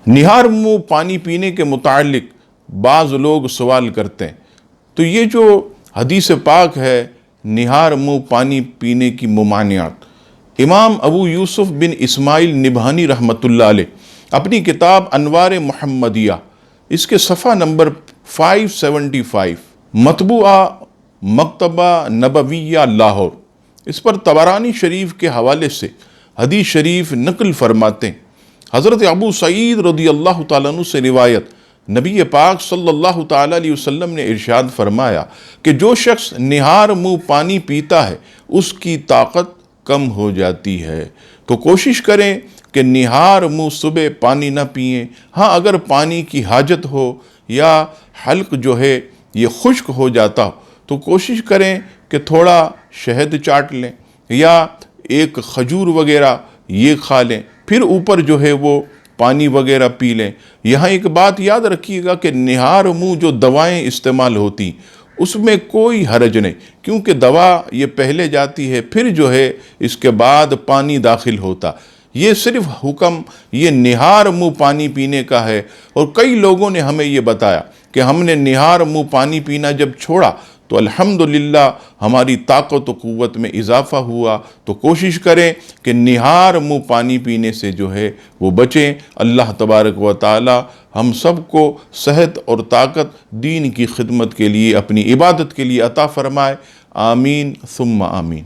نہار منہ پانی پینے کے متعلق بعض لوگ سوال کرتے ہیں، تو یہ جو حدیث پاک ہے نہار منہ پانی پینے کی ممانعت، امام ابو یوسف بن اسماعیل نبہانی رحمۃ اللہ علیہ اپنی کتاب انوار محمدیہ اس کے صفحہ نمبر 575 مطبوعہ مکتبہ نبویہ لاہور، اس پر طبرانی شریف کے حوالے سے حدیث شریف نقل فرماتے ہیں۔ حضرت ابو سعید رضی اللہ تعالیٰ عنہ سے روایت، نبی پاک صلی اللہ تعالیٰ علیہ وسلم نے ارشاد فرمایا کہ جو شخص نہار منہ پانی پیتا ہے اس کی طاقت کم ہو جاتی ہے، تو کوشش کریں کہ نہار منہ صبح پانی نہ پئیں۔ ہاں اگر پانی کی حاجت ہو یا حلق جو ہے یہ خشک ہو جاتا ہو تو کوشش کریں کہ تھوڑا شہد چاٹ لیں یا ایک کھجور وغیرہ یہ کھا لیں، پھر اوپر جو ہے وہ پانی وغیرہ پی لیں۔ یہاں ایک بات یاد رکھیے گا کہ نہار منہ جو دوائیں استعمال ہوتی اس میں کوئی حرج نہیں، کیونکہ دوا یہ پہلے جاتی ہے پھر جو ہے اس کے بعد پانی داخل ہوتا۔ یہ صرف حکم یہ نہار منہ پانی پینے کا ہے، اور کئی لوگوں نے ہمیں یہ بتایا کہ ہم نے نہار منہ پانی پینا جب چھوڑا تو الحمدللہ ہماری طاقت و قوت میں اضافہ ہوا۔ تو کوشش کریں کہ نہار منہ پانی پینے سے جو ہے وہ بچیں۔ اللہ تبارک و تعالی ہم سب کو صحت اور طاقت دین کی خدمت کے لیے، اپنی عبادت کے لیے عطا فرمائے۔ آمین ثم آمین۔